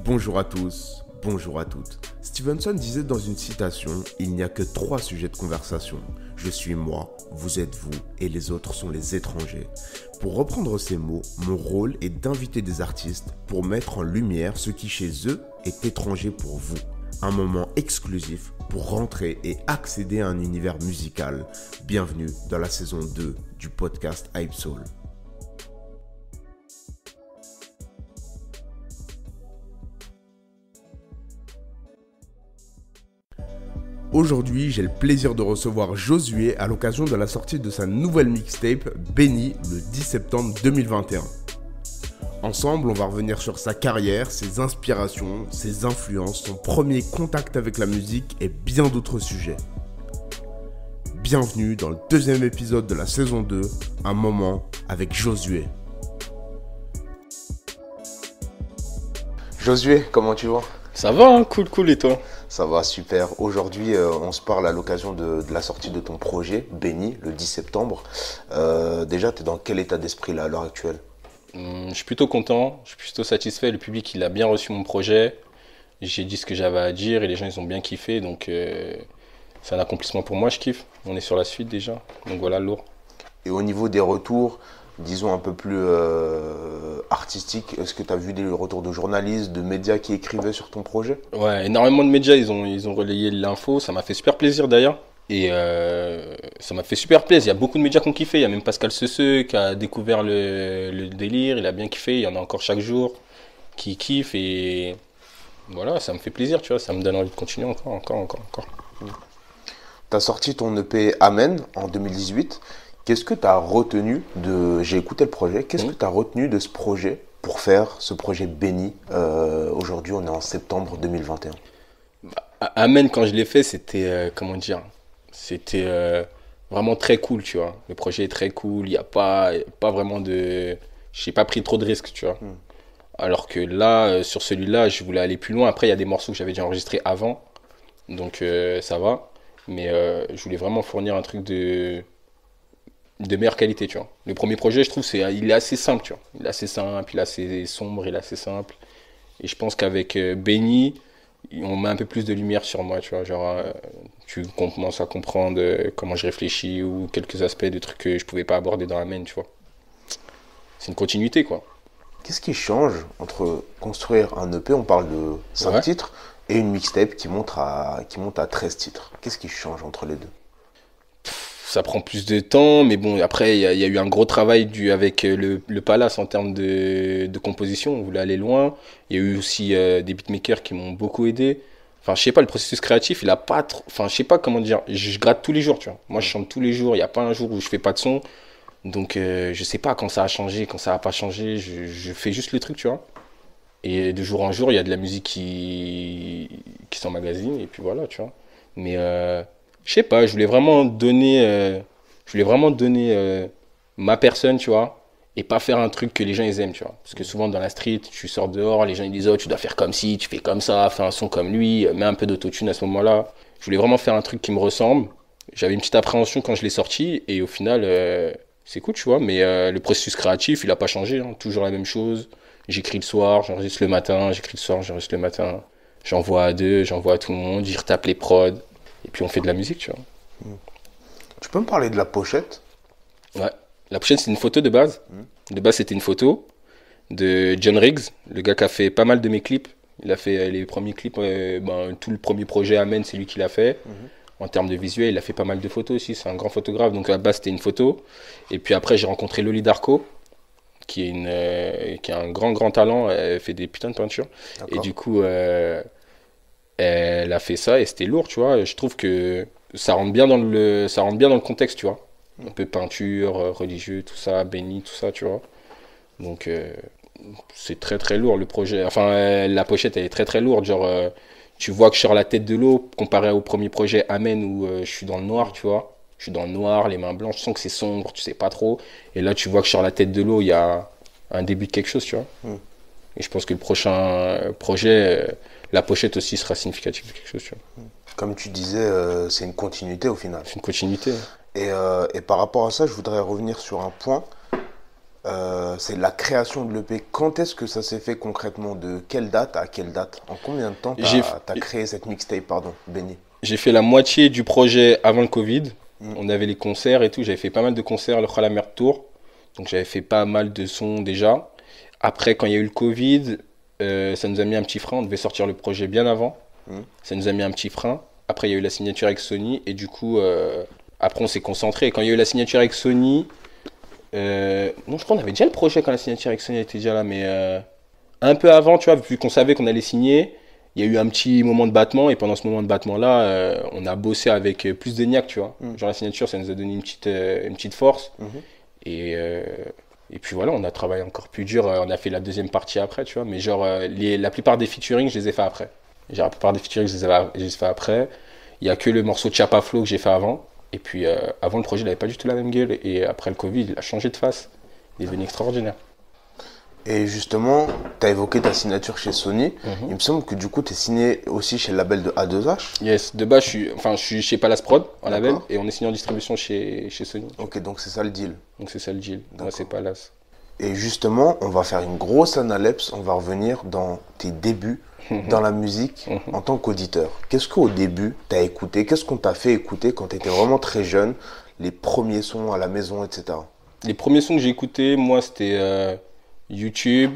Bonjour à tous, bonjour à toutes. Stevenson disait dans une citation, il n'y a que 3 sujets de conversation. Je suis moi, vous êtes vous, et les autres sont les étrangers. Pour reprendre ces mots, mon rôle est d'inviter des artistes pour mettre en lumière ce qui chez eux est étranger pour vous. Un moment exclusif pour rentrer et accéder à un univers musical. Bienvenue dans la saison 2 du podcast Hype Soul. Aujourd'hui, j'ai le plaisir de recevoir Josué à l'occasion de la sortie de sa nouvelle mixtape Béni le 10 septembre 2021. Ensemble, on va revenir sur sa carrière, ses inspirations, ses influences, son premier contact avec la musique et bien d'autres sujets. Bienvenue dans le 2e épisode de la saison 2, Un moment avec Josué. Josué, comment tu vas ? Ça va, hein, cool, et toi ? Ça va, super. Aujourd'hui, on se parle à l'occasion de la sortie de ton projet, Béni, le 10 septembre. Déjà, tu es dans quel état d'esprit là, à l'heure actuelle ? Je suis plutôt content, je suis plutôt satisfait. Le public, il a bien reçu mon projet. J'ai dit ce que j'avais à dire et les gens, ils ont bien kiffé. Donc, c'est un accomplissement pour moi, je kiffe. On est sur la suite déjà. Donc voilà, lourd. Et au niveau des retours, disons un peu plus artistiques, est-ce que tu as vu des retours de journalistes, de médias qui écrivaient sur ton projet ? Ouais, énormément de médias, ils ont relayé l'info. Ça m'a fait super plaisir d'ailleurs. Et ça m'a fait super plaisir. Il y a beaucoup de médias qui ont kiffé. Il y a même Pascal Sesseux qui a découvert le délire. Il a bien kiffé. Il y en a encore chaque jour qui kiffent. Et voilà, ça me fait plaisir, tu vois. Ça me donne envie de continuer encore. Tu as sorti ton EP Amen en 2018. Qu'est-ce que tu as retenu de... J'ai écouté le projet. Qu'est-ce que tu as retenu de ce projet pour faire ce projet Béni ? Aujourd'hui, on est en septembre 2021. Amen, quand je l'ai fait, c'était... C'était vraiment très cool, tu vois. Le projet est très cool. Il n'y a pas vraiment de... J'ai pas pris trop de risques, tu vois. Alors que là, sur celui-là, je voulais aller plus loin. Après, il y a des morceaux que j'avais déjà enregistrés avant. Donc, ça va. Mais je voulais vraiment fournir un truc de meilleure qualité, tu vois. Le premier projet, je trouve, il est assez simple, tu vois. Il est assez simple, il est assez sombre, il est assez simple. Et je pense qu'avec Béni, on met un peu plus de lumière sur moi, tu vois. Genre, tu commences à comprendre comment je réfléchis ou quelques aspects de trucs que je pouvais pas aborder dans la main, tu vois. C'est une continuité, quoi. Qu'est-ce qui change entre construire un EP, on parle de 5 titres, et une mixtape qui monte à 13 titres ? Qu'est-ce qui change entre les deux ? Ça prend plus de temps, mais bon, après, il y a eu un gros travail avec le Palace en termes de composition. On voulait aller loin. Il y a eu aussi des beatmakers qui m'ont beaucoup aidé. Enfin, je sais pas, le processus créatif, il a pas trop... Enfin, je sais pas comment dire. Je gratte tous les jours, tu vois. Moi, je chante tous les jours. Il n'y a pas un jour où je fais pas de son. Donc, je sais pas quand ça a changé, quand ça a pas changé. Je fais juste le truc, tu vois. Et de jour en jour, il y a de la musique qui s'emmagasine. Et puis voilà, tu vois. Mais... je sais pas, je voulais vraiment donner ma personne, tu vois, et pas faire un truc que les gens ils aiment, tu vois. Parce que souvent dans la street, tu sors dehors, les gens ils disent oh tu dois faire comme ci, tu fais comme ça, fais un son comme lui, mets un peu d'autotune à ce moment-là. Je voulais vraiment faire un truc qui me ressemble. J'avais une petite appréhension quand je l'ai sorti et au final c'est cool, tu vois, mais le processus créatif il a pas changé, hein. Toujours la même chose. J'écris le soir, j'enregistre le matin, j'écris le soir, j'enregistre le matin. J'envoie à 2, j'envoie à tout le monde, j'y retape les prods. Et puis on fait de la musique, tu vois. Tu peux me parler de la pochette ? Ouais. La pochette, c'est une photo de base. De base, c'était une photo de John Riggs, le gars qui a fait pas mal de mes clips. Il a fait les premiers clips, tout le premier projet Amen, c'est lui qui l'a fait. En termes de visuel, il a fait pas mal de photos aussi. C'est un grand photographe. Donc à la base, c'était une photo. Et puis après, j'ai rencontré Loli Darko, qui est un grand talent. Elle fait des putains de peintures. D'accord. Et du coup... elle a fait ça et c'était lourd, tu vois. Je trouve que ça rentre bien dans le contexte, tu vois. Un peu peinture, religieux, tout ça, béni, tout ça, tu vois. Donc, c'est très très lourd le projet. Enfin, la pochette, elle est très très lourde. Genre, tu vois que je sors la tête de l'eau comparé au premier projet Amen où je suis dans le noir, tu vois. Je suis dans le noir, les mains blanches, je sens que c'est sombre, tu sais pas trop. Et là, tu vois que je sors la tête de l'eau, il y a un début de quelque chose, tu vois. Et je pense que le prochain projet, la pochette aussi sera significative de quelque chose, tu vois. Comme tu disais, c'est une continuité au final. C'est une continuité. Et par rapport à ça, je voudrais revenir sur un point. c'est la création de l'EP. Quand est-ce que ça s'est fait concrètement? De quelle date à quelle date? En combien de temps J'ai t'as créé cette mixtape, pardon, Benny? j'ai fait la moitié du projet avant le Covid. Mm. On avait les concerts et tout. J'avais fait pas mal de concerts, le Khala Mer Tour. Donc j'avais fait pas mal de sons déjà. Après, quand il y a eu le Covid, ça nous a mis un petit frein. On devait sortir le projet bien avant. Mm. Ça nous a mis un petit frein. Après, il y a eu la signature avec Sony. Et du coup, après, on s'est concentré. Et quand il y a eu la signature avec Sony, non, je crois qu'on avait déjà le projet quand la signature avec Sony était déjà là. Mais un peu avant, tu vois, vu qu'on savait qu'on allait signer, il y a eu un petit moment de battement. Et pendant ce moment de battement-là, on a bossé avec plus de niaque, tu vois. Mm. Genre la signature, ça nous a donné une petite force. Mhm. Et, euh, et puis voilà, on a travaillé encore plus dur. On a fait la deuxième partie après, tu vois. Mais genre, la plupart des featuring, je les ai fait après. Genre, la plupart des featuring, je les ai fait après. Il y a que le morceau Chapa Flow que j'ai fait avant. Et puis, avant, le projet, il n'avait pas du tout la même gueule. Et après le Covid, il a changé de face. Il est devenu extraordinaire. Et justement, tu as évoqué ta signature chez Sony. Mhm. Il me semble que du coup, tu es signé aussi chez le label de A2H. Yes, de base, je suis chez Palace Prod, en label. D'accord. Et on est signé en distribution chez Sony. Ok, donc c'est ça le deal. Donc c'est ça le deal. Moi, c'est Palace. Et justement, on va faire une grosse analepse. On va revenir dans tes débuts dans la musique en tant qu'auditeur. Qu'est-ce qu'au début, tu as écouté? Qu'est-ce qu'on t'a fait écouter quand tu étais vraiment très jeune? Les premiers sons à la maison, etc. Les premiers sons que j'ai écoutés, moi, c'était YouTube,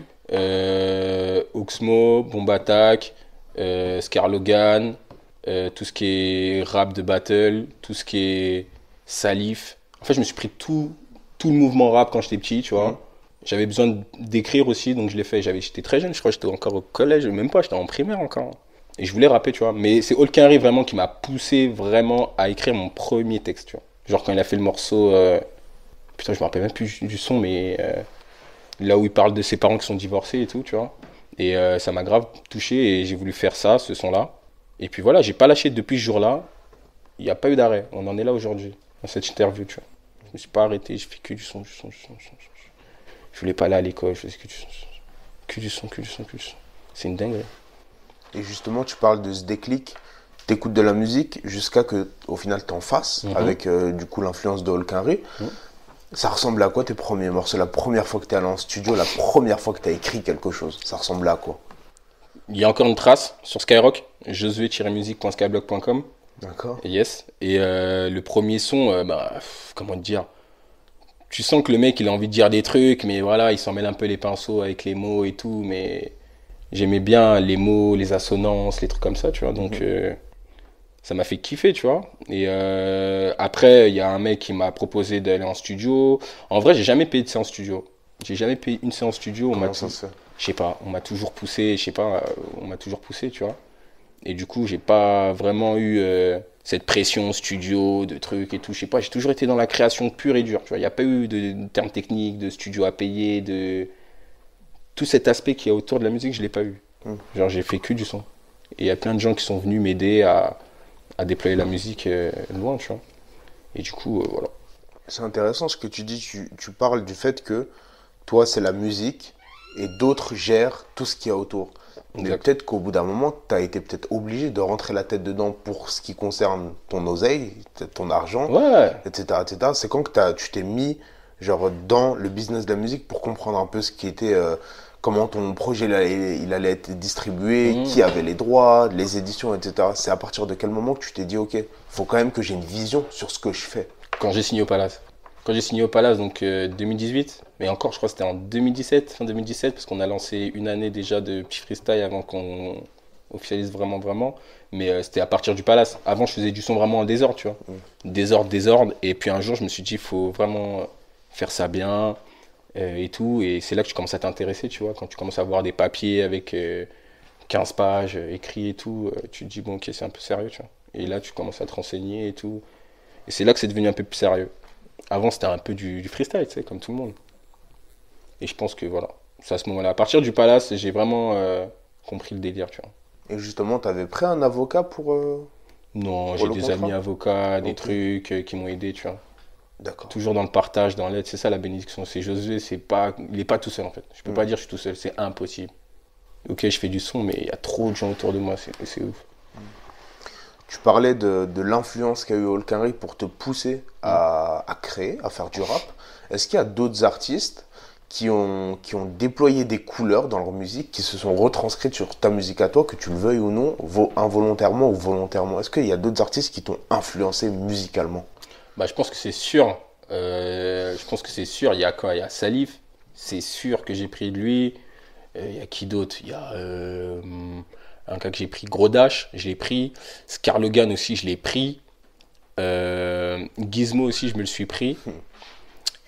Oxmo, Bomb Attack, Scarlogan, tout ce qui est rap de battle, tout ce qui est Salif. En fait, je me suis pris tout le mouvement rap quand j'étais petit, tu vois. J'avais besoin d'écrire aussi, donc je l'ai fait. J'étais très jeune, je crois que j'étais encore au collège, même pas, j'étais en primaire encore. Et je voulais rapper, tu vois. Mais c'est Olkari vraiment qui m'a poussé vraiment à écrire mon premier texte, tu vois. Genre quand il a fait le morceau, putain, je me rappelle même plus du son, mais là où il parle de ses parents qui sont divorcés et tout, tu vois. Et ça m'a grave touché et j'ai voulu faire ça, ce son-là. Et puis voilà, j'ai pas lâché depuis ce jour-là. Il n'y a pas eu d'arrêt. On en est là aujourd'hui, dans cette interview, tu vois. Je me suis pas arrêté, je fais que du son, du son, du son, du son. Je voulais pas aller à l'école, je faisais que du son. Que du son, que du son, que du son. C'est une dinguerie. Et justement, tu parles de ce déclic. T'écoutes de la musique jusqu'à que, au final, t'en fasses avec du coup l'influence de Olkari. Ça ressemble à quoi tes premiers morceaux? La première fois que t'es allé en studio, la première fois que t'as écrit quelque chose, ça ressemble à quoi? Il y a encore une trace sur Skyrock, josué-musique.skyblog.com. D'accord. Yes. Et le premier son, comment te dire? Tu sens que le mec, il a envie de dire des trucs, mais voilà, il s'en mêle un peu les pinceaux avec les mots et tout, mais j'aimais bien les mots, les assonances, les trucs comme ça, tu vois. Donc, ça m'a fait kiffer, tu vois. Et après, il y a un mec qui m'a proposé d'aller en studio. En vrai, j'ai jamais payé de séance studio. J'ai jamais payé une séance studio. Comment ça se fait? Je sais pas, on m'a toujours poussé, je sais pas, on m'a toujours poussé, tu vois. Et du coup, j'ai pas vraiment eu cette pression studio, de trucs et tout. Je sais pas, j'ai toujours été dans la création pure et dure, tu vois. Il n'y a pas eu de termes techniques, de studio à payer, de... Tout cet aspect qui est autour de la musique, je l'ai pas eu. Genre, j'ai fait que du son. Et il y a plein de gens qui sont venus m'aider à déployer la musique loin, tu vois. Et du coup, voilà. C'est intéressant ce que tu dis. Tu parles du fait que toi, c'est la musique et d'autres gèrent tout ce qu'il y a autour. Mais peut-être qu'au bout d'un moment, tu as été peut-être obligé de rentrer la tête dedans pour ce qui concerne ton oseille, ton argent, etc., etc. C'est quand que tu t'es mis genre, dans le business de la musique pour comprendre un peu ce qui était, comment ton projet il allait être distribué, qui avait les droits, les éditions, etc. C'est à partir de quel moment que tu t'es dit, ok, faut quand même que j'ai une vision sur ce que je fais? Quand j'ai signé au Palace. Quand j'ai signé au Palace, donc 2018, mais encore, je crois que c'était en 2017, fin 2017, parce qu'on a lancé une année déjà de petit freestyle avant qu'on officialise vraiment. Mais c'était à partir du Palace. Avant, je faisais du son vraiment en désordre, tu vois. Désordre. Et puis un jour, je me suis dit, il faut vraiment faire ça bien et tout. Et c'est là que tu commences à t'intéresser, tu vois. Quand tu commences à voir des papiers avec 15 pages écrits et tout, tu te dis, bon, ok, c'est un peu sérieux, tu vois. Et là, tu commences à te renseigner et tout. Et c'est là que c'est devenu un peu plus sérieux. Avant, c'était un peu du freestyle, tu sais, comme tout le monde. Et je pense que voilà, c'est à ce moment-là. À partir du Palace, j'ai vraiment compris le délire, tu vois. Et justement, tu avais pris un avocat pour. Non, pour j'ai le des contrat? amis avocats, des trucs qui m'ont aidé, tu vois. D'accord. Toujours dans le partage, dans l'aide. C'est ça la bénédiction. C'est Josué, il est pas tout seul en fait. Je peux pas dire je suis tout seul, c'est impossible. Ok, je fais du son, mais il y a trop de gens autour de moi, c'est ouf. Tu parlais de l'influence qu'a eu Olkari pour te pousser à créer, à faire du rap. Est-ce qu'il y a d'autres artistes qui ont déployé des couleurs dans leur musique, qui se sont retranscrites sur ta musique à toi, que tu le veuilles ou non, involontairement ou volontairement. Est-ce qu'il y a d'autres artistes qui t'ont influencé musicalement? Bah, je pense que c'est sûr. Je pense que c'est sûr. Il y a quoi? Il y a Salif. C'est sûr que j'ai pris de lui. Il y a qui d'autre? Il y a un gars que j'ai pris, Gros Dash, je l'ai pris. Scarlogan aussi, je l'ai pris. Gizmo aussi, je me le suis pris.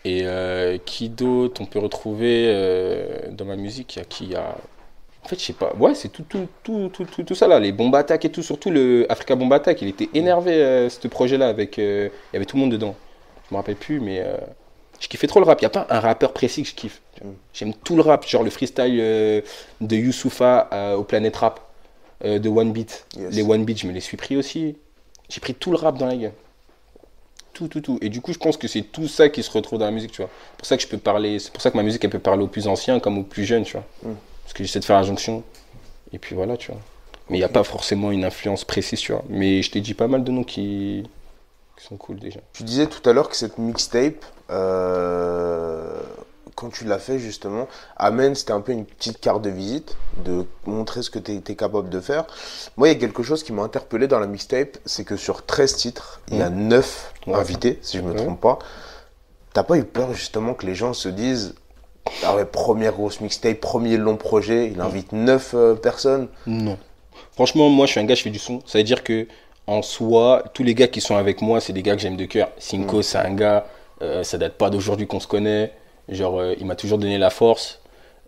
Et qui d'autre on peut retrouver dans ma musique? Il y a qui? Il y a... En fait, je sais pas. Ouais, c'est tout ça là. Les Bomb Attack et tout. Surtout le Africa Bomb Attack. Il était énervé, ce projet-là. Il y avait tout le monde dedans. Je me rappelle plus, mais je kiffais trop le rap. Il n'y a pas un rappeur précis que je kiffe. J'aime tout le rap. Genre le freestyle de Youssoupha au Planet Rap, de One Beat. Yes. Les One Beat, je me les suis pris aussi. J'ai pris tout le rap dans la gueule. Tout. Et du coup, je pense que c'est tout ça qui se retrouve dans la musique, tu vois. C'est pour ça que je peux parler, c'est pour ça que ma musique, elle peut parler aux plus anciens comme aux plus jeunes, tu vois. Parce que j'essaie de faire la jonction. Et puis voilà, tu vois. Mais il n'y a pas forcément une influence précise, tu vois. Mais je t'ai dit pas mal de noms qui sont cool déjà. Tu disais tout à l'heure que cette mixtape, quand tu l'as fait justement, Amen, c'était un peu une petite carte de visite, de montrer ce que tu étais capable de faire. Moi, il y a quelque chose qui m'a interpellé dans la mixtape, c'est que sur 13 titres, il y a 9 invités, si je ne me trompe pas. T'as pas eu peur justement que les gens se disent, ah ouais, première grosse mixtape, premier long projet, il invite 9 personnes? Non. Franchement, moi, je suis un gars, je fais du son. Ça veut dire que en soi, tous les gars qui sont avec moi, c'est des gars que j'aime de cœur. Cinco, c'est un gars, ça date pas d'aujourd'hui qu'on se connaît. Genre, il m'a toujours donné la force.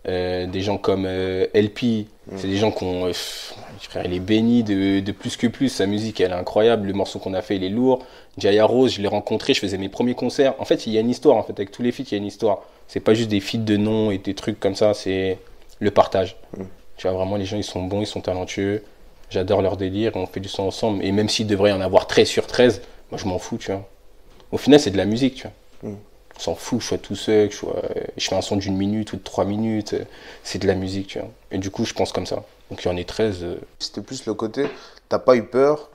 Des gens comme LP, c'est des gens qu'on. Frère, il est béni de plus que plus. Sa musique, elle est incroyable. Le morceau qu'on a fait, il est lourd. Jaya Rose, je l'ai rencontré, je faisais mes premiers concerts. En fait, il y a une histoire. En fait, avec tous les feats, il y a une histoire. C'est pas juste des feats de noms et des trucs comme ça. C'est le partage. Tu vois, vraiment, les gens, ils sont bons, ils sont talentueux. J'adore leur délire. On fait du son ensemble. Et même s'il devrait y en avoir 13 sur 13, moi, je m'en fous, tu vois. Au final, c'est de la musique, tu vois. On s'en fout, je sois tout seul, je fais un son d'une minute ou de 3 minutes, c'est de la musique, tu vois. Et du coup, je pense comme ça. Donc il y en a 13. C'était plus le côté, t'as pas eu peur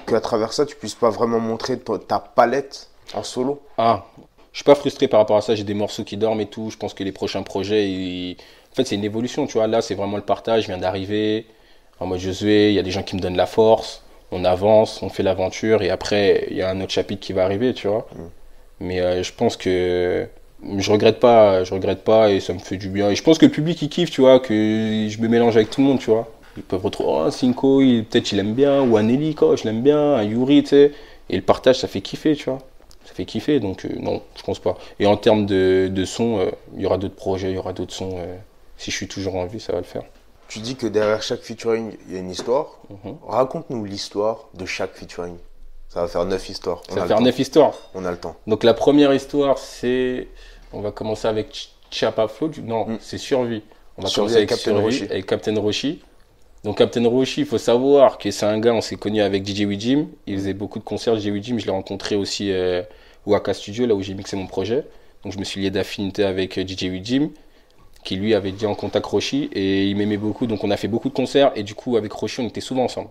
qu'à travers ça, tu puisses pas vraiment montrer ta palette en solo? Ah, je suis pas frustré par rapport à ça, j'ai des morceaux qui dorment et tout. Je pense que les prochains projets, en fait, c'est une évolution, tu vois. Là, c'est vraiment le partage, je viens d'arriver, en mode Josué, il y a des gens qui me donnent la force, on avance, on fait l'aventure, et après, il y a un autre chapitre qui va arriver, tu vois. Mais je pense que je regrette pas et ça me fait du bien. Et je pense que le public il kiffe, tu vois, que je me mélange avec tout le monde, tu vois. Ils peuvent retrouver un Cinco, peut-être il aime bien, ou un Eli, quoi, je l'aime bien, un Yuri, tu sais. Et le partage, ça fait kiffer, tu vois. Ça fait kiffer, donc non, je pense pas. Et en termes de son, il y aura d'autres projets, il y aura d'autres sons. Si je suis toujours en vie, ça va le faire. Tu dis que derrière chaque featuring, il y a une histoire. Raconte-nous l'histoire de chaque featuring. Ça va faire 9 histoires. Ça va faire 9 histoires. On a le temps. Donc la première histoire, c'est... On va commencer avec Chapa Flow. Non, c'est Survie. On va commencer avec Survie, avec Captain Roshi. Donc Captain Roshi, il faut savoir que c'est un gars, on s'est connu avec DJ Wijim. Il faisait beaucoup de concerts, DJ Wijim. Je l'ai rencontré aussi au Waka Studio, là où j'ai mixé mon projet. Donc je me suis lié d'affinité avec DJ Wijim, qui lui avait dit en contact Roshi. Et il m'aimait beaucoup, donc on a fait beaucoup de concerts. Et du coup, avec Roshi, on était souvent ensemble.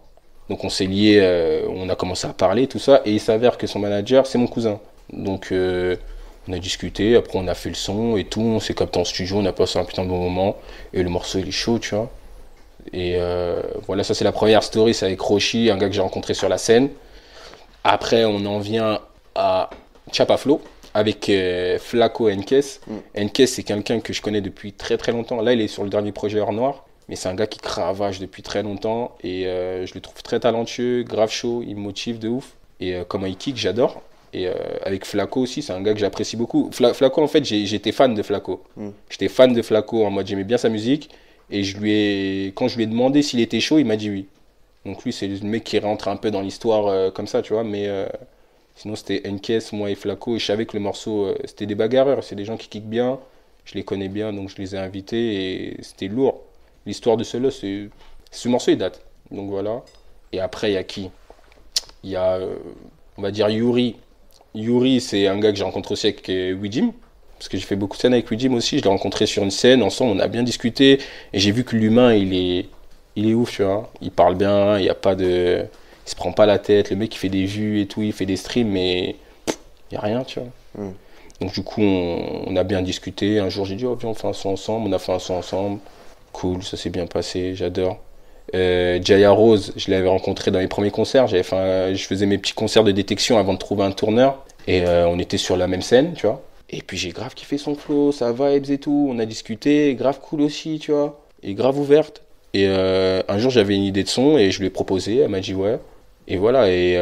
Donc on s'est liés, on a commencé à parler, tout ça, et il s'avère que son manager, c'est mon cousin. Donc on a discuté, après on a fait le son et tout, on s'est capté en studio, on a passé un putain de bon moment, et le morceau il est chaud, tu vois. Et voilà, ça c'est la première story, c'est avec Roshi, un gars que j'ai rencontré sur la scène. Après on en vient à Chapa Flow, avec Flaco Nkes. Nkes c'est quelqu'un que je connais depuis très très longtemps, là il est sur le dernier projet Hors Noir. Mais c'est un gars qui cravache depuis très longtemps et je le trouve très talentueux, grave chaud, il me motive de ouf. Et comment il kick, j'adore. Et avec Flaco aussi, c'est un gars que j'apprécie beaucoup. Flaco, en fait, j'étais fan de Flaco. J'étais fan de Flaco en mode j'aimais bien sa musique. Et quand je lui ai demandé s'il était chaud, il m'a dit oui. Donc lui, c'est le mec qui rentre un peu dans l'histoire comme ça, tu vois. Mais sinon, c'était Nkes, moi et Flaco. Et je savais que le morceau, c'était des bagarreurs. C'est des gens qui kickent bien. Je les connais bien, donc je les ai invités et c'était lourd. L'histoire de celle-là, ce morceau, il date. Donc voilà. Et après, il y a qui? Il y a, on va dire, Yuri. Yuri, c'est un gars que j'ai rencontré aussi avec Wijim. Parce que j'ai fait beaucoup de scènes avec Wijim aussi. Je l'ai rencontré sur une scène. Ensemble, on a bien discuté. Et j'ai vu que l'humain, il est ouf, tu vois. Il parle bien. Il y a pas de... Il se prend pas la tête. Le mec, il fait des vues et tout. Il fait des streams, mais il n'y a rien, tu vois. Donc du coup, on a bien discuté. Un jour, j'ai dit, oh, viens, on fait un son ensemble. On a fait un son ensemble. Cool, ça s'est bien passé, j'adore. Jaya Rose, je l'avais rencontré dans les premiers concerts. Je faisais mes petits concerts de détection avant de trouver un tourneur. Et on était sur la même scène, tu vois. Et puis j'ai grave kiffé son flow, sa vibes et tout. On a discuté, grave cool aussi, tu vois. Et grave ouverte. Et un jour, j'avais une idée de son et je lui ai proposé. Elle m'a dit ouais. Et voilà, et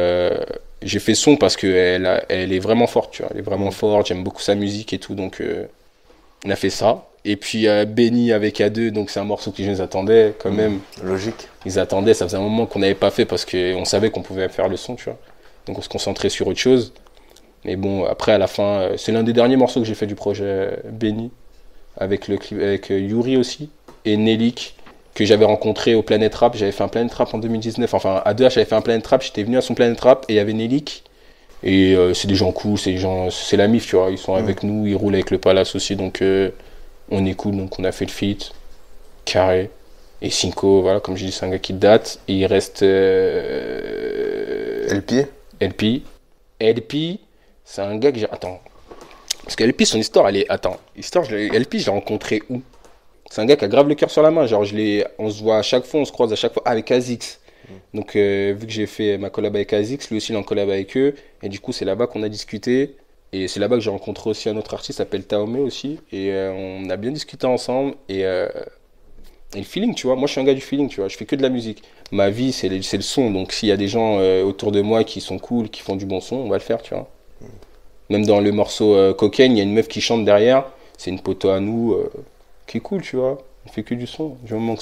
j'ai fait son parce qu'elle elle est vraiment forte, tu vois. Elle est vraiment forte, j'aime beaucoup sa musique et tout. Donc on a fait ça. Et puis Benny avec A2, donc c'est un morceau que les gens attendaient quand même. Logique. Ils attendaient, ça faisait un moment qu'on n'avait pas fait parce qu'on savait qu'on pouvait faire le son, tu vois. Donc on se concentrait sur autre chose. Mais bon, après à la fin, c'est l'un des derniers morceaux que j'ai fait du projet Benny, avec le clip, avec Yuri aussi, et Nelik, que j'avais rencontré au Planet Rap. J'avais fait un Planet Rap en 2019, enfin à 2H j'avais fait un Planet Rap, j'étais venu à son Planet Rap et il y avait Nelik. Et c'est des gens cool, c'est la MIF, tu vois, ils sont avec nous, ils roulent avec le Palace aussi, donc on est cool, donc on a fait le feat, carré. Et Cinco, voilà, comme je dis, c'est un gars qui date. Et il reste. LP. LP, c'est un gars que j'ai. Attends. Parce que LP, son histoire, elle est. Attends. LP, je l'ai rencontré où? C'est un gars qui a grave le cœur sur la main. Genre, on se voit à chaque fois, on se croise à chaque fois. Ah, avec Azix. Donc, vu que j'ai fait ma collab avec Azix, lui aussi, il est en collab avec eux. Et du coup, c'est là-bas qu'on a discuté. Et c'est là-bas que j'ai rencontré aussi un autre artiste qui s'appelle Taomé aussi. Et on a bien discuté ensemble. Et le feeling, tu vois. Moi, je suis un gars du feeling, tu vois. Je fais que de la musique. Ma vie, c'est le son. Donc, s'il y a des gens autour de moi qui sont cool, qui font du bon son, on va le faire, tu vois. Même dans le morceau Cocaine, il y a une meuf qui chante derrière. C'est une poteau à nous qui est cool, tu vois. On fait que du son. Du moment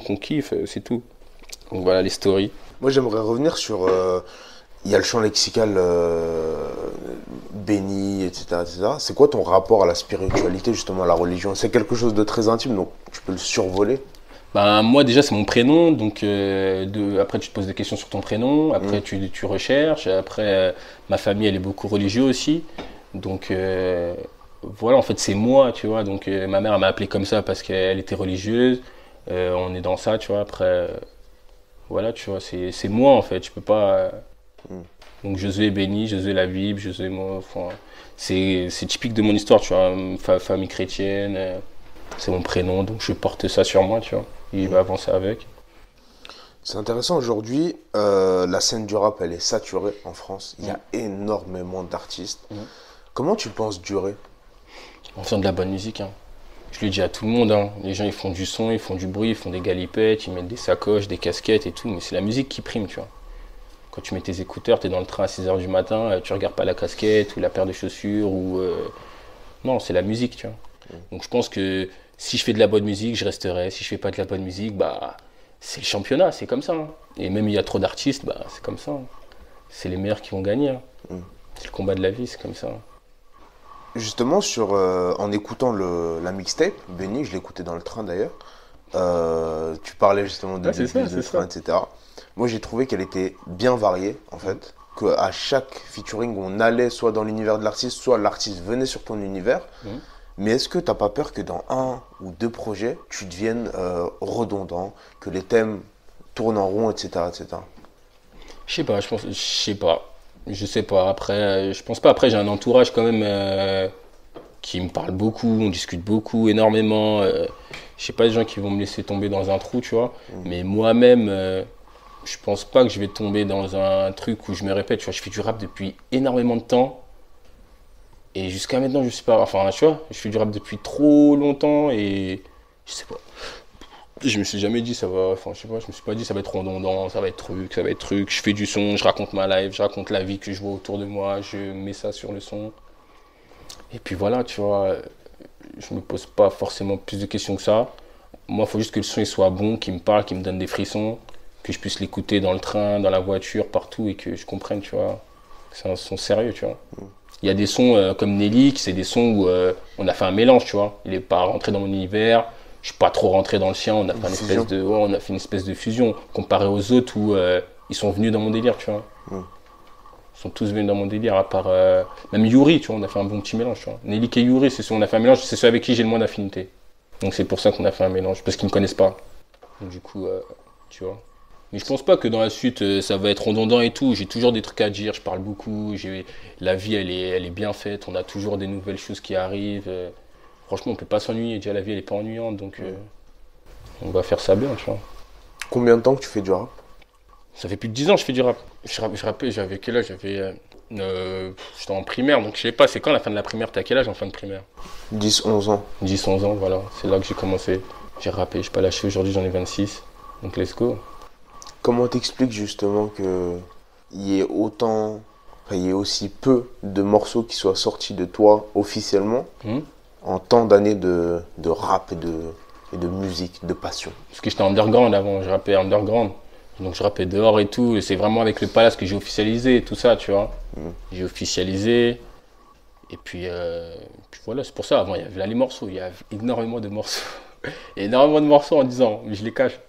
qu'on kiffe, c'est tout. Donc, voilà les stories. Moi, j'aimerais revenir sur. Il y a le champ lexical béni, etc., etc. C'est quoi ton rapport à la spiritualité, justement, à la religion? C'est quelque chose de très intime, donc tu peux le survoler. Ben, moi, déjà, c'est mon prénom. Donc, après, tu te poses des questions sur ton prénom. Après, tu recherches. Après, ma famille, elle est beaucoup religieuse aussi. Donc, voilà, en fait, c'est moi, tu vois. Donc, ma mère, elle m'a appelé comme ça parce qu'elle était religieuse. On est dans ça, tu vois. Après, voilà, tu vois, c'est moi, en fait. Je peux pas. Donc Josué est béni, Josué la Bible, Josué moi, enfin, c'est typique de mon histoire, tu vois, famille chrétienne, c'est mon prénom, donc je porte ça sur moi, tu vois, il va avancer avec. C'est intéressant, aujourd'hui, la scène du rap, elle est saturée en France, il y a énormément d'artistes. Comment tu penses durer? En faisant de la bonne musique, hein. Je le dis à tout le monde, hein. Les gens ils font du son, ils font du bruit, ils font des galipettes, ils mettent des sacoches, des casquettes et tout, mais c'est la musique qui prime, tu vois. Quand tu mets tes écouteurs, tu es dans le train à 6h du matin, tu regardes pas la casquette ou la paire de chaussures ou non, c'est la musique, tu vois. Donc je pense que si je fais de la bonne musique, je resterai. Si je fais pas de la bonne musique, bah c'est le championnat, c'est comme ça, hein. Et même il y a trop d'artistes, bah c'est comme ça, hein. C'est les meilleurs qui vont gagner, hein. C'est le combat de la vie, c'est comme ça, hein. Justement, en écoutant la mixtape, Benny, je l'écoutais dans le train d'ailleurs, tu parlais justement de train, etc. Moi, j'ai trouvé qu'elle était bien variée, en fait. Qu'à chaque featuring, on allait soit dans l'univers de l'artiste, soit l'artiste venait sur ton univers. Mais est-ce que tu n'as pas peur que dans un ou deux projets, tu deviennes redondant, que les thèmes tournent en rond, etc., etc. Je sais pas, je sais pas. Après, je pense pas. Après, j'ai un entourage quand même qui me parle beaucoup, on discute beaucoup, énormément. Je sais pas des gens qui vont me laisser tomber dans un trou, tu vois. Mais moi-même, je pense pas que je vais tomber dans un truc où je me répète. Tu vois, je fais du rap depuis énormément de temps. Et jusqu'à maintenant, je sais pas. Enfin, tu vois, je fais du rap depuis trop longtemps et je sais pas. Je me suis jamais dit ça va. Enfin, je sais pas, je me suis pas dit ça va être redondant, ça va être truc, ça va être truc. Je fais du son, je raconte ma life, je raconte la vie que je vois autour de moi, je mets ça sur le son. Et puis voilà, tu vois, je me pose pas forcément plus de questions que ça. Moi, il faut juste que le son il soit bon, qu'il me parle, qu'il me donne des frissons, que je puisse l'écouter dans le train, dans la voiture, partout et que je comprenne, tu vois, que c'est un son sérieux, tu vois. Il y a des sons comme Nelly, c'est des sons où on a fait un mélange, tu vois. Il n'est pas rentré dans mon univers, je suis pas trop rentré dans le sien, on a fait une espèce de fusion comparé aux autres où ils sont venus dans mon délire, tu vois. Ils sont tous venus dans mon délire, à part même Yuri, tu vois, on a fait un bon petit mélange, tu vois. Nelly et Yuri, c'est ceux, on a fait un mélange, c'est ceux avec qui j'ai le moins d'affinité. Donc c'est pour ça qu'on a fait un mélange, parce qu'ils me connaissent pas. Donc du coup, tu vois. Mais je pense pas que dans la suite, ça va être redondant et tout. J'ai toujours des trucs à dire, je parle beaucoup. La vie, elle est bien faite. On a toujours des nouvelles choses qui arrivent. Franchement, on peut pas s'ennuyer. Déjà, la vie, elle est pas ennuyante. Donc, on va faire ça bien, tu vois. Combien de temps que tu fais du rap? Ça fait plus de 10 ans que je fais du rap. Je rappais, j'avais quel âge? J'étais en primaire. Donc, je sais pas, c'est quand la fin de la primaire? T'as quel âge en fin de primaire? 10, 11 ans. 10, 11 ans, voilà. C'est là que j'ai commencé. J'ai rappé. Je suis pas lâché. Aujourd'hui, j'en ai 26. Donc, let's go. Comment t'expliques justement que il y ait autant, enfin, il y ait aussi peu de morceaux qui soient sortis de toi officiellement en tant d'années de rap et de musique, de passion? Parce que j'étais underground avant, je rappais underground. Donc je rappais dehors et tout. Et c'est vraiment avec le Palace que j'ai officialisé tout ça, tu vois. J'ai officialisé. Et puis voilà, c'est pour ça. Avant, il y avait là les morceaux. Il y a énormément de morceaux. Il y a énormément de morceaux en 10 ans, mais je les cache.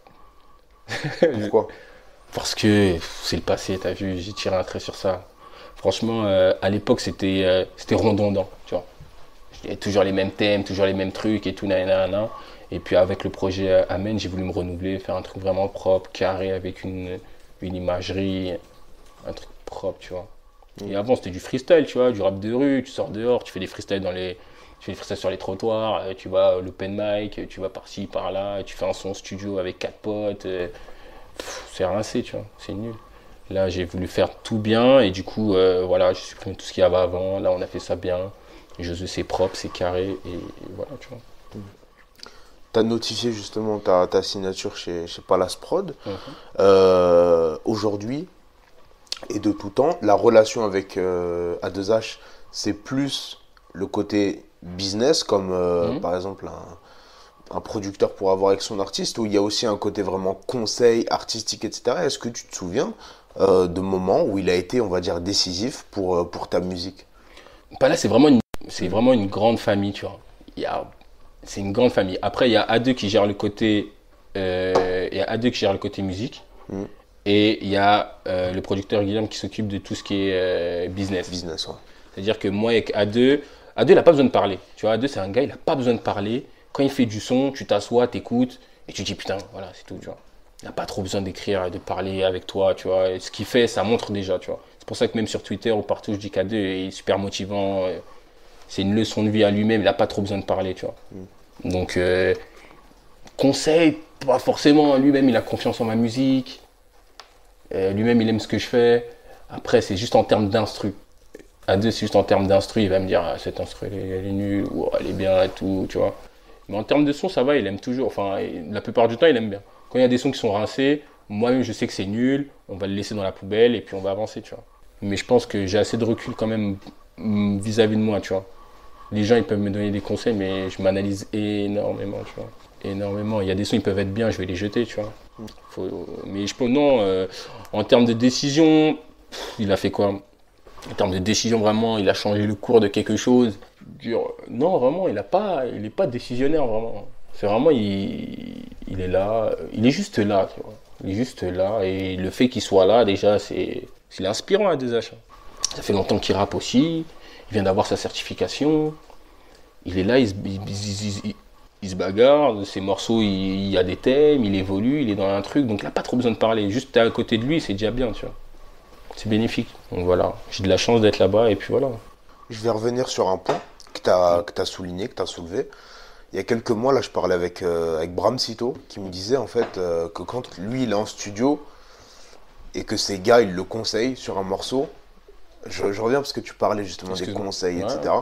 Pourquoi? Parce que c'est le passé, t'as vu, j'ai tiré un trait sur ça. Franchement, à l'époque, c'était redondant, tu vois. Il y avait toujours les mêmes thèmes, toujours les mêmes trucs et tout, nanana. Et puis avec le projet Amen, j'ai voulu me renouveler, faire un truc vraiment propre, carré, avec une imagerie, un truc propre, tu vois. Et avant, c'était du freestyle, tu vois, du rap de rue, tu sors dehors, tu fais des freestyles tu fais des freestyles sur les trottoirs, tu vas à l'open mic, tu vas par-ci, par-là, tu fais un son studio avec 4 potes. C'est rincé, tu vois, c'est nul. Là, j'ai voulu faire tout bien et du coup, voilà, j'ai supprimé tout ce qu'il y avait avant. Là, on a fait ça bien. C'est propre, c'est carré et voilà, tu vois. Tu as notifié justement ta signature chez Palace Prod. Aujourd'hui et de tout temps, la relation avec A2H, c'est plus le côté business, comme par exemple un producteur pour avoir avec son artiste, où il y a aussi un côté vraiment conseil artistique, etc. Est-ce que tu te souviens de moments où il a été, on va dire, décisif pour ta musique? Bah là, c'est vraiment une grande famille, tu vois. C'est une grande famille. Après, il y a A2 qui gère le côté, il y a A2 qui gère le côté musique. Et il y a le producteur Guillaume qui s'occupe de tout ce qui est business. Business, ouais. C'est-à-dire que moi, avec A2, il n'a pas besoin de parler. Tu vois, A2, c'est un gars, il n'a pas besoin de parler. Quand il fait du son, tu t'assois, t'écoutes et tu te dis putain, voilà, c'est tout, tu vois. Il n'a pas trop besoin d'écrire, de parler avec toi, tu vois. Et ce qu'il fait, ça montre déjà, tu vois. C'est pour ça que même sur Twitter ou partout, je dis qu'A2 est super motivant. C'est une leçon de vie à lui-même, il n'a pas trop besoin de parler, tu vois. Donc, conseil, pas forcément. Lui-même, il a confiance en ma musique. Lui-même, il aime ce que je fais. Après, c'est juste en termes d'instru. A2, c'est juste en termes d'instru. Il va me dire, ah, cette instru, elle est nulle, ou elle est bien et tout, tu vois. Mais en termes de son, ça va, il aime toujours. Enfin, la plupart du temps, il aime bien. Quand il y a des sons qui sont rincés, moi-même, je sais que c'est nul. On va le laisser dans la poubelle et puis on va avancer, tu vois. Mais je pense que j'ai assez de recul quand même vis-à-vis de moi, tu vois. Les gens, ils peuvent me donner des conseils, mais je m'analyse énormément, tu vois. Énormément. Il y a des sons, ils peuvent être bien, je vais les jeter, tu vois. Mais je pense, non, en termes de décision, il a fait quoi? En termes de décision, vraiment, il a changé le cours de quelque chose. Non, vraiment, il n'est pas décisionnaire, vraiment. C'est vraiment, il est là, il est juste là, tu vois. Il est juste là, et le fait qu'il soit là, déjà, c'est inspirant à des achats. Ça fait longtemps qu'il rappe aussi, il vient d'avoir sa certification, il est là, il se bagarre, ses morceaux, il y a des thèmes, il évolue, il est dans un truc, donc il n'a pas trop besoin de parler. Juste à côté de lui, c'est déjà bien, tu vois. C'est bénéfique. Donc voilà, j'ai de la chance d'être là-bas et puis voilà. Je vais revenir sur un point que tu as souligné, que tu as soulevé. Il y a quelques mois, là, je parlais avec Bram Cito, qui me disait en fait que quand lui, il est en studio et que ses gars, ils le conseillent sur un morceau, je reviens parce que tu parlais justement des conseils, ouais. etc.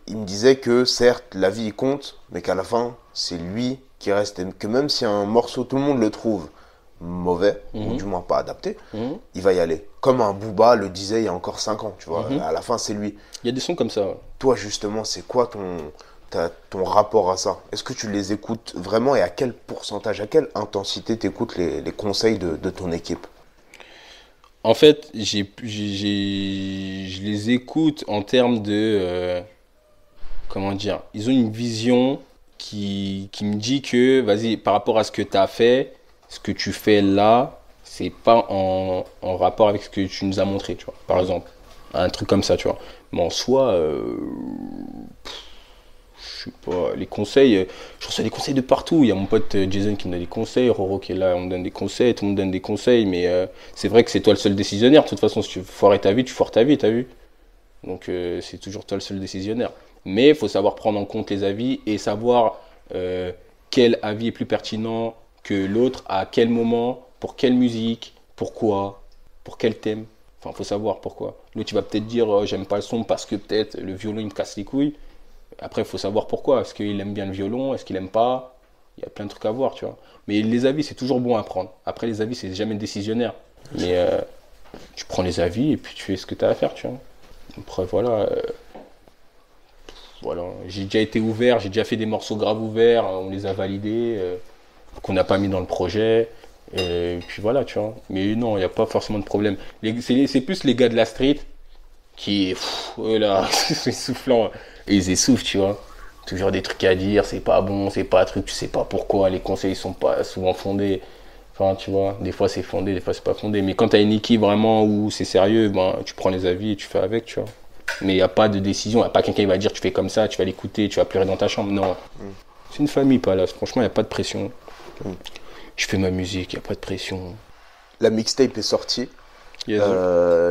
Il me disait que certes, la vie il compte, mais qu'à la fin, c'est lui qui reste. Et que même si un morceau, tout le monde le trouve mauvais, ou du moins pas adapté, il va y aller. Comme un Booba le disait il y a encore 5 ans, tu vois. À la fin, c'est lui. Il y a des sons comme ça. Ouais. Toi, justement, c'est quoi ton rapport à ça? Est-ce que tu les écoutes vraiment et à quel pourcentage, à quelle intensité tu écoutes les conseils de ton équipe? En fait, je les écoute en termes de... comment dire? Ils ont une vision qui me dit que, vas-y, par rapport à ce que tu as fait, ce que tu fais là, c'est pas en rapport avec ce que tu nous as montré, tu vois. Par exemple, un truc comme ça, tu vois. Mais en soi, sais pas, les conseils, je reçois des conseils de partout. Il y a mon pote Jason qui me donne des conseils, Roro qui est là, on me donne des conseils, tout le monde donne des conseils, mais c'est vrai que c'est toi le seul décisionnaire. De toute façon, si tu veux foirer ta vie, tu foires ta vie, t'as vu? Donc c'est toujours toi le seul décisionnaire. Mais il faut savoir prendre en compte les avis et savoir quel avis est plus pertinent que l'autre, à quel moment, pour quelle musique, pourquoi, pour quel thème. Enfin, il faut savoir pourquoi. L'autre, tu vas peut-être dire j'aime pas le son parce que peut-être le violon il me casse les couilles. Après, il faut savoir pourquoi. Est-ce qu'il aime bien le violon? Est-ce qu'il aime pas? Il y a plein de trucs à voir, tu vois. Mais les avis, c'est toujours bon à prendre. Après, les avis, c'est jamais décisionnaire. Mais tu prends les avis et puis tu fais ce que tu as à faire, tu vois. Après, voilà. Voilà. J'ai déjà été ouvert, j'ai déjà fait des morceaux graves ouverts, on les a validés, qu'on n'a pas mis dans le projet. Et puis voilà, tu vois. Mais non, il n'y a pas forcément de problème. C'est plus les gars de la street qui, eux là, c'est soufflant. Et ils essoufflent, tu vois. Toujours des trucs à dire, c'est pas bon, c'est pas un truc, tu sais pas pourquoi, les conseils sont pas souvent fondés. Enfin, tu vois, des fois c'est fondé, des fois c'est pas fondé. Mais quand tu as une équipe vraiment où c'est sérieux, ben, tu prends les avis et tu fais avec, tu vois. Mais il n'y a pas de décision, il n'y a pas quelqu'un qui va dire tu fais comme ça, tu vas l'écouter, tu vas pleurer dans ta chambre. Non. C'est une famille, Palace. Franchement, il n'y a pas de pression. Je fais ma musique, il n'y a pas de pression. La mixtape est sortie. Yes.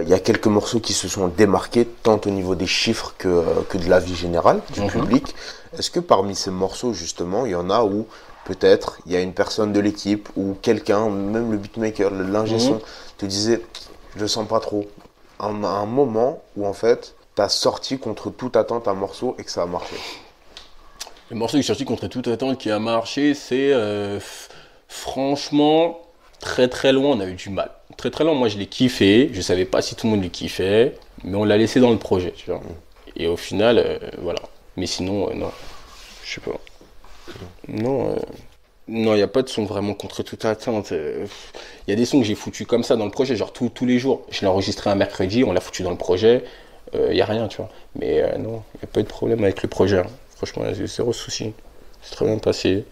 Il y a quelques morceaux qui se sont démarqués, tant au niveau des chiffres que de la vie générale du public. Est-ce que parmi ces morceaux, justement, il y en a où peut-être il y a une personne de l'équipe ou quelqu'un, même le beatmaker, l'ingé son, te disait je le sens pas trop. Un moment où en fait, tu as sorti contre toute attente un morceau et que ça a marché. Le morceau qui est sorti contre toute attente qui a marché, c'est franchement très très loin, on a eu du mal. Très très loin, moi je l'ai kiffé, je savais pas si tout le monde le kiffait, mais on l'a laissé dans le projet, tu vois. Et au final, voilà. Mais sinon, non, je sais pas. Non, non, il n'y a pas de son vraiment contre toute attente. Il y a des sons que j'ai foutus comme ça dans le projet, genre tous les jours. Je l'ai enregistré un mercredi, on l'a foutu dans le projet. Il n'y a rien, tu vois. Mais non, il n'y a pas eu de problème avec le projet. Hein. Franchement, j'ai zéro souci. C'est très bien passé.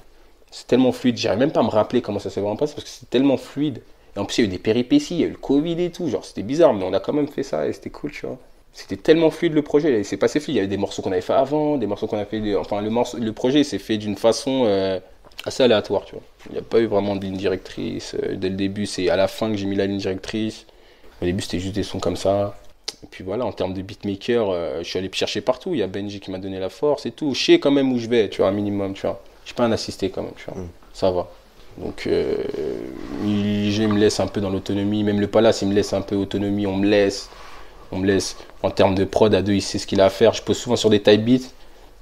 C'est tellement fluide. J'arrive même pas à me rappeler comment ça s'est vraiment passé parce que c'est tellement fluide. Et en plus, il y a eu des péripéties, il y a eu le Covid et tout. Genre, c'était bizarre, mais on a quand même fait ça et c'était cool, tu vois. C'était tellement fluide le projet. C'est passé fluide. Il y avait des morceaux qu'on avait fait avant, des morceaux qu'on a fait. Enfin, le projet s'est fait d'une façon assez aléatoire, tu vois. Il n'y a pas eu vraiment de ligne directrice. Dès le début, c'est à la fin que j'ai mis la ligne directrice. Au début, c'était juste des sons comme ça. Et puis voilà, en termes de beatmaker, je suis allé chercher partout. Il y a Benji qui m'a donné la force et tout. Je sais quand même où je vais, tu vois, un minimum, tu vois. Je suis pas un assisté quand même, tu vois. Ça va. Donc, il me laisse un peu dans l'autonomie. Même le Palace, il me laisse un peu autonomie. On me laisse. En termes de prod, à deux, il sait ce qu'il a à faire. Je pose souvent sur des type beats.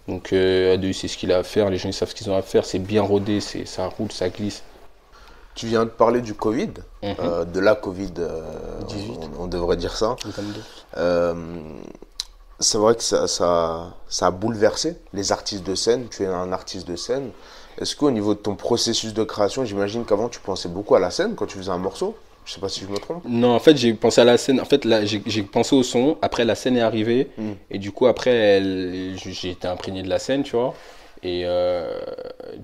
Donc, à deux, il sait ce qu'il a à faire. Les gens, ils savent ce qu'ils ont à faire. C'est bien rodé, ça roule, ça glisse. Tu viens de parler du Covid, de la Covid, on devrait dire ça. C'est vrai que ça a bouleversé les artistes de scène. Tu es un artiste de scène. Est-ce qu'au niveau de ton processus de création, j'imagine qu'avant tu pensais beaucoup à la scène quand tu faisais un morceau? Je sais pas si je me trompe. Non, en fait, j'ai pensé à la scène. En fait, là, j'ai pensé au son. Après, la scène est arrivée. Et du coup, après, j'ai été imprégné de la scène, tu vois. Et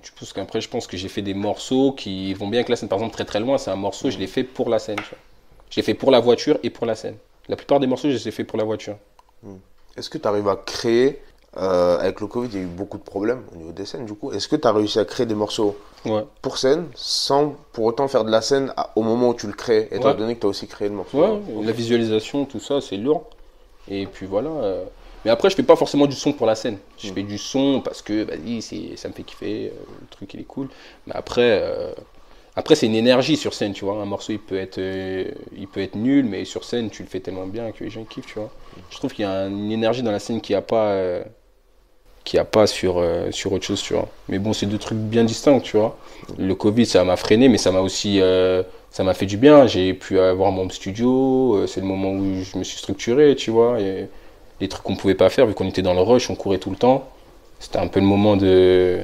du coup, après, je pense que j'ai fait des morceaux qui vont bien avec la scène. Par exemple, Très Très Loin, c'est un morceau, je l'ai fait pour la scène. Tu vois. Je l'ai fait pour la voiture et pour la scène. La plupart des morceaux, je les ai fait pour la voiture. Est-ce que tu arrives à créer, avec le Covid, il y a eu beaucoup de problèmes au niveau des scènes, du coup. Est-ce que tu as réussi à créer des morceaux pour scène sans pour autant faire de la scène au moment où tu le crées, étant donné que tu as aussi créé le morceau? La visualisation, tout ça, c'est lourd. Et puis voilà. Mais après, je fais pas forcément du son pour la scène. Je fais du son parce que, vas-y, ça me fait kiffer, le truc, il est cool. Mais après c'est une énergie sur scène, tu vois. Un morceau, il peut être nul, mais sur scène, tu le fais tellement bien que les gens kiffent, tu vois. Je trouve qu'il y a une énergie dans la scène qu'il n'y a pas sur autre chose, tu vois. Mais bon, c'est deux trucs bien distincts, tu vois. Le Covid, ça m'a freiné, mais ça m'a aussi... ça m'a fait du bien. J'ai pu avoir mon studio. C'est le moment où je me suis structuré, tu vois. Et les trucs qu'on ne pouvait pas faire, vu qu'on était dans le rush, on courait tout le temps. C'était un peu le moment de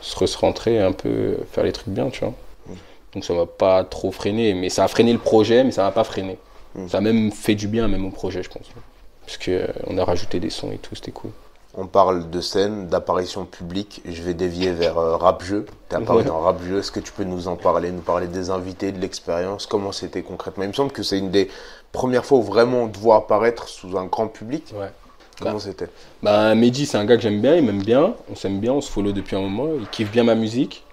se rentrer, un peu faire les trucs bien, tu vois. Donc ça m'a pas trop freiné. Mais ça a freiné le projet, mais ça m'a pas freiné. Ça a même fait du bien, même au projet, je pense. Parce qu'on a rajouté des sons et tout, c'était cool. On parle de scène, d'apparition publique. Je vais dévier vers rap-jeu. Tu es apparu dans rap-jeu. Est-ce que tu peux nous en parler, nous parler des invités, de l'expérience? Comment c'était concrètement? Il me semble que c'est une des premières fois où vraiment on te voit apparaître sous un grand public. Ouais. Comment c'était? Bah, Mehdi, c'est un gars que j'aime bien, il m'aime bien, on s'aime bien, on se follow depuis un moment, il kiffe bien ma musique,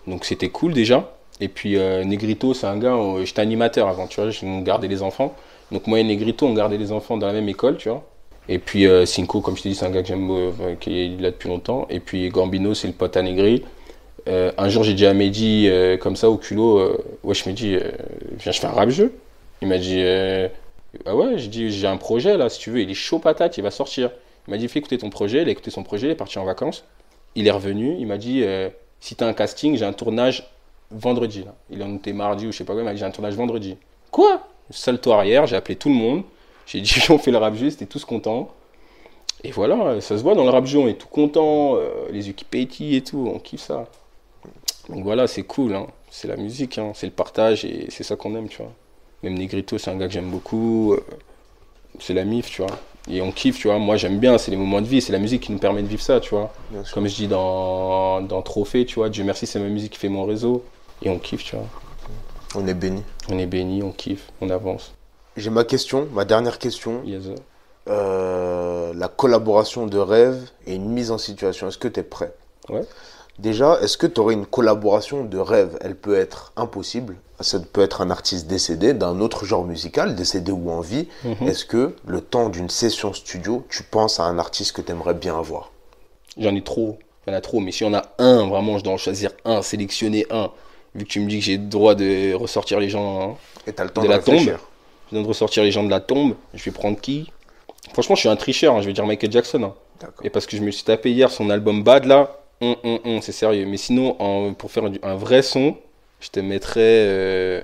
donc c'était cool déjà. Et puis Negrito, c'est un gars, j'étais animateur avant, tu vois, on gardait les enfants. Donc moi et Negrito, on gardait les enfants dans la même école, tu vois. Et puis Cinco, comme je t'ai dit, c'est un gars que j'aime, qui est là depuis longtemps. Et puis Gambino, c'est le pote à Negri. Un jour, j'ai dit à Mehdi, comme ça, au culot, wesh Mehdi, viens, je fais un rap-jeu. Il m'a dit, ah ouais, j'ai dit, j'ai un projet là, si tu veux, il est chaud patate, il va sortir. Il m'a dit, fais écouter ton projet, il a écouté son projet, il est parti en vacances. Il est revenu, il m'a dit, si t'as un casting, j'ai un tournage vendredi. Là. Il en était mardi ou je sais pas quoi, il m'a dit, j'ai un tournage vendredi. Quoi? Seul toit arrière, j'ai appelé tout le monde. J'ai dit, on fait le rap-jeu, c'était tous contents. Et voilà, ça se voit dans le rap-jeu, on est tout contents, les Ukipeti et tout, on kiffe ça. Donc voilà, c'est cool, hein. C'est la musique, hein. C'est le partage et c'est ça qu'on aime, tu vois. Même Negrito, c'est un gars que j'aime beaucoup, c'est la mif, tu vois. Et on kiffe, tu vois. Moi, j'aime bien, c'est les moments de vie, c'est la musique qui nous permet de vivre ça, tu vois. Comme je dis dans Trophée, tu vois, Dieu merci, c'est ma musique qui fait mon réseau. Et on kiffe, tu vois. On est béni. On est béni, on kiffe, on avance. J'ai ma question, ma dernière question. Yes. La collaboration de rêve et une mise en situation. Est-ce que tu es prêt? Ouais. Déjà, est-ce que tu aurais une collaboration de rêve? Elle peut être impossible. Ça peut être un artiste décédé d'un autre genre musical, décédé ou en vie. Est-ce que le temps d'une session studio, tu penses à un artiste que tu aimerais bien avoir? J'en ai trop. Il y en a trop. Mais si on a un, vraiment, je dois en choisir un, sélectionner un. Vu que tu me dis que j'ai le droit de ressortir les gens, hein, et t'as le temps de la tombe. réfléchir. Je viens de ressortir les gens de la tombe. Je vais prendre qui? Franchement, je suis un tricheur. Hein, je vais dire Michael Jackson. Hein. Et parce que je me suis tapé hier son album Bad là. C'est sérieux. Mais sinon, pour faire un vrai son, je te mettrais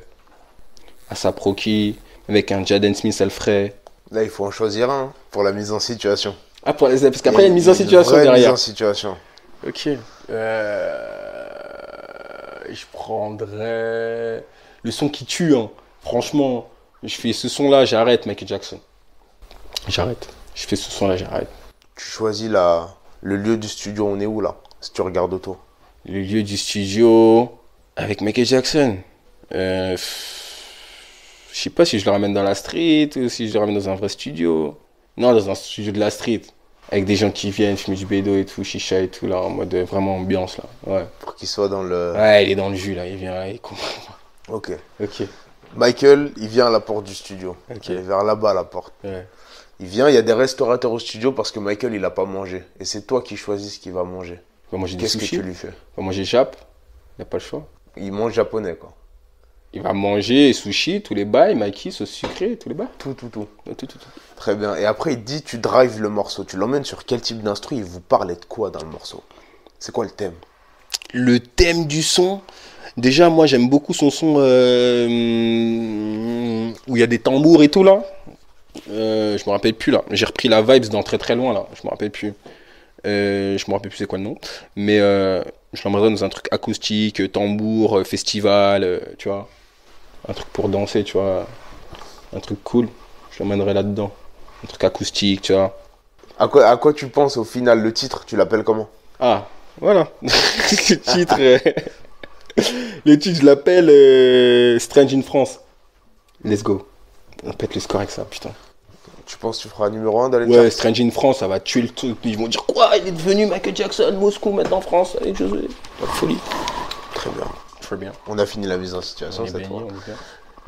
ASAP Rocky avec un Jaden Smith Alfred. Là, il faut en choisir un pour la mise en situation. Ah, parce qu'après, il y a une mise en situation derrière. Mise en situation. Ok. Je prendrais le son qui tue. Hein. Franchement, je fais ce son-là, j'arrête, Michael Jackson. J'arrête. Je fais ce son-là, j'arrête. Tu choisis le lieu du studio, on est où là? Si tu regardes autour. Le lieu du studio avec Michael Jackson. Je sais pas si je le ramène dans la street ou si je le ramène dans un vrai studio. Non, dans un studio de la street. Avec des gens qui viennent fumer du bédo et tout, chicha et tout, là, en mode vraiment ambiance, là. Ouais. Pour qu'il soit dans le... Ouais, il est dans le jus, là, il vient, il comprend. Ok. Ok. Michael, il vient à la porte du studio. Ok. Il est vers là-bas, à la porte. Ouais. Il vient, il y a des restaurateurs au studio parce que Michael, il a pas mangé. Et c'est toi qui choisis ce qu'il va manger. Il va manger des Qu'est-ce que sushis. tu lui fais? Il va manger Jap. Il n'a pas le choix. Il mange japonais, quoi. Il va manger sushi, tous les bails, maquis, sauce sucrée, tous les bails. Tout. Tout. Très bien. Et après, il dit, tu drives le morceau. Tu l'emmènes sur quel type d'instru? Il vous parlait de quoi dans le morceau? C'est quoi le thème? Le thème du son, déjà, moi, j'aime beaucoup son son où il y a des tambours et tout, là. Je me rappelle plus, là. J'ai repris la vibes dans très très loin, là. Je me rappelle plus. Je me rappelle plus c'est quoi le nom. Mais je l'emmènerais dans un truc acoustique, tambour, festival, tu vois. Un truc pour danser, tu vois. Un truc cool. Je l'emmènerais là-dedans. Un truc acoustique, tu vois. À quoi tu penses au final? Le titre, tu l'appelles comment? Ah, voilà. Le titre, le titre, je l'appelle Strange in France. Let's go. On pète le score avec ça, putain. Tu penses que tu feras numéro 1 dans les Ouais, charts? Strange in France, ça va tuer le truc. Ils vont dire quoi? Il est devenu Michael Jackson, Moscou, maintenant en France, avec José. Pas de folie. Très bien. Très bien. On a fini la mise en situation On est cette béni, fois. on est bien.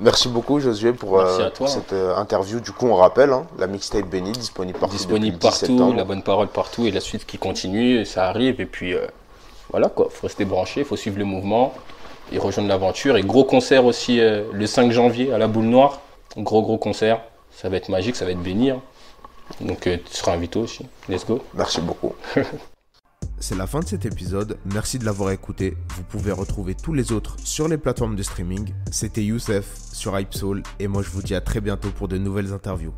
Merci beaucoup Josué pour Merci à toi. cette interview. Du coup, on rappelle, hein, la mixtape Béni disponible partout Disponible depuis le 10 partout, septembre. la bonne parole partout et la suite qui continue, ça arrive. Et puis voilà quoi, faut rester branché, faut suivre le mouvement et rejoindre l'aventure. Et gros concert aussi le 5 janvier à la Boule Noire. Gros concert. Ça va être magique, ça va être béni. Hein. Donc tu seras invité aussi. Let's go. Merci beaucoup. C'est la fin de cet épisode, merci de l'avoir écouté. Vous pouvez retrouver tous les autres sur les plateformes de streaming. C'était Youssef sur Hype Soul et moi je vous dis à très bientôt pour de nouvelles interviews.